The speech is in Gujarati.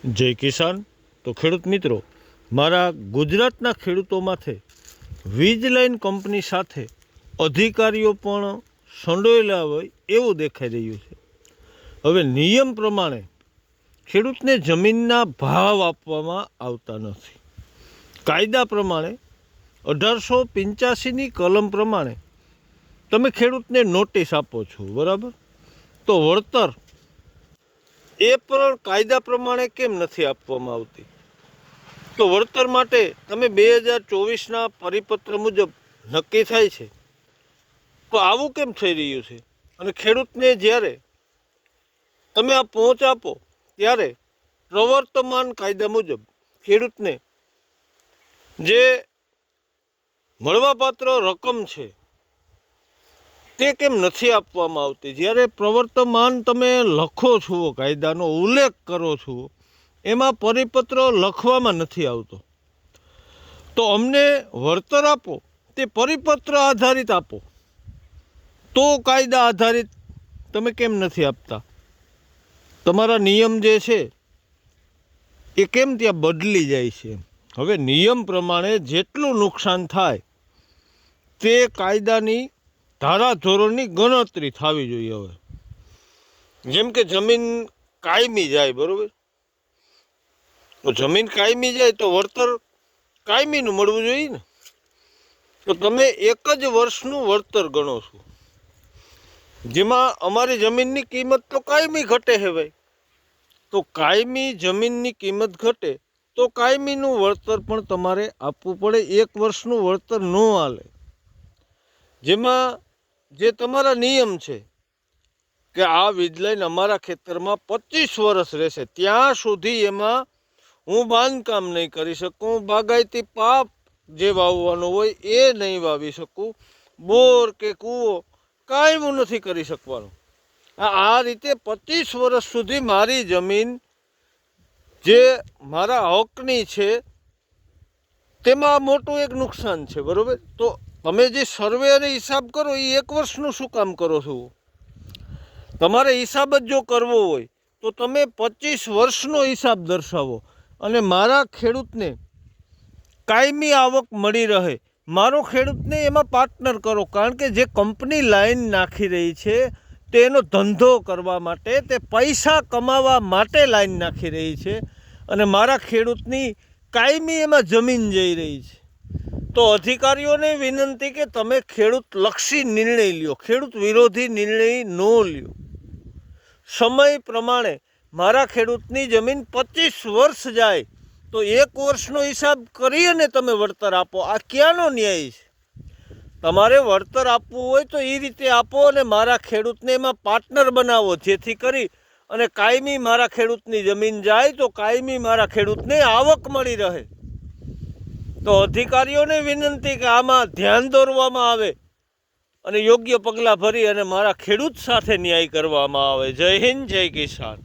જય કિસાન. તો ખેડૂત મિત્રો, મારા ગુજરાતના ખેડૂતો માથે વીજ લાઇન કંપની સાથે અધિકારીઓ પણ સંડોયેલા હોય એવું દેખાઈ રહ્યું છે. હવે નિયમ પ્રમાણે ખેડૂતને જમીનના ભાવ આપવામાં આવતા નથી. કાયદા પ્રમાણે 1885ની કલમ પ્રમાણે તમે ખેડૂતને નોટિસ આપો છો, બરાબર? તો વળતર એ પણ કાયદા પ્રમાણે કેમ નથી આપવામાં આવતી? તો વળતર માટે તમે 2024ના પરિપત્ર મુજબ નક્કી થાય છે, તો આવું કેમ થઈ રહ્યું છે? અને ખેડૂતને જ્યારે તમે આ પહોંચ આપો ત્યારે પ્રવર્તમાન કાયદા મુજબ ખેડૂતને જે મળવાપાત્ર રકમ છે તે કેમ નથી આપવામાં આવતી? જ્યારે પ્રવર્તમાન તમે લખો છો, કાયદાનો ઉલ્લેખ કરો છો, એમાં પરિપત્ર લખવામાં નથી આવતો. તો અમને વળતર આપો તે પરિપત્ર આધારિત આપો, તો કાયદા આધારિત તમે કેમ નથી આપતા? તમારા નિયમ જે છે એ કેમ ત્યાં બદલી જાય છે? હવે નિયમ પ્રમાણે જેટલું નુકસાન થાય તે કાયદાની ધારાધોરણની ગણતરી થવી જોઈએ. હવે જેમ કે જમીન કાયમી જાય, બરાબર? તો જમીન કાયમી જાય તો વળતર કાયમીનું મળવું જોઈએ ને. તો તમે એક જ વર્ષનું વળતર ગણો છો, જેમાં અમારી જમીનની કિંમત તો કાયમી ઘટે છે ભાઈ. તો કાયમી જમીનની કિંમત ઘટે તો કાયમીનું વળતર પણ તમારે આપવું પડે. એક વર્ષનું વળતર ન હાલે. જેમાં જે તમારા નિયમ છે કે આ વીજ લાઈન અમારા ખેતરમાં 25 વર્ષ રહેશે, ત્યાં સુધી એમાં હું બાંધકામ નહીં કરી શકું, બાગાયતી પાક જે વાવવાનો હોય એ નહીં વાવી શકું, બોર કે કૂવો કાંઈ હું નથી કરી શકવાનું. આ રીતે 25 વર્ષ સુધી મારી જમીન જે મારા હકની છે તેમાં મોટું એક નુકસાન છે, બરાબર? તો તમે જે સર્વે અને હિસાબ કરો એ એક વર્ષનું શું કામ કરો છો? તમારે હિસાબ જ જો કરવો હોય તો તમે 25 વર્ષનો હિસાબ દર્શાવો અને મારા ખેડૂતને કાયમી આવક મળી રહે, મારો ખેડૂતને એમાં પાર્ટનર કરો. કારણ કે જે કંપની લાઈન નાખી રહી છે તેનો ધંધો કરવા માટે, તે પૈસા કમાવા માટે લાઈન નાખી રહી છે, અને મારા ખેડૂતની કાયમી એમાં જમીન જઈ રહી છે. તો અધિકારીઓને વિનંતી કે તમે ખેડૂત લક્ષી નિર્ણય લ્યો, ખેડૂત વિરોધી નિર્ણય ન લ્યો. સમય પ્રમાણે મારા ખેડૂતની જમીન 25 વર્ષ જાય તો એક વર્ષનો હિસાબ કરી અને તમે વળતર આપો. આ ક્યાંનો ન્યાય છે? તમારે વળતર આપવું હોય તો એ રીતે આપો અને મારા ખેડૂતને એમાં પાર્ટનર બનાવો, જેથી કરી અને કાયમી મારા ખેડૂતની જમીન જાય તો કાયમી મારા ખેડૂતને આવક મળી રહે. તો અધિકારીઓને વિનંતી કે આમાં ધ્યાન દોરવામાં આવે અને યોગ્ય પગલાં ભરી અને મારા ખેડૂત સાથે ન્યાય કરવામાં આવે. જય હિન્દ, જય કિસાન.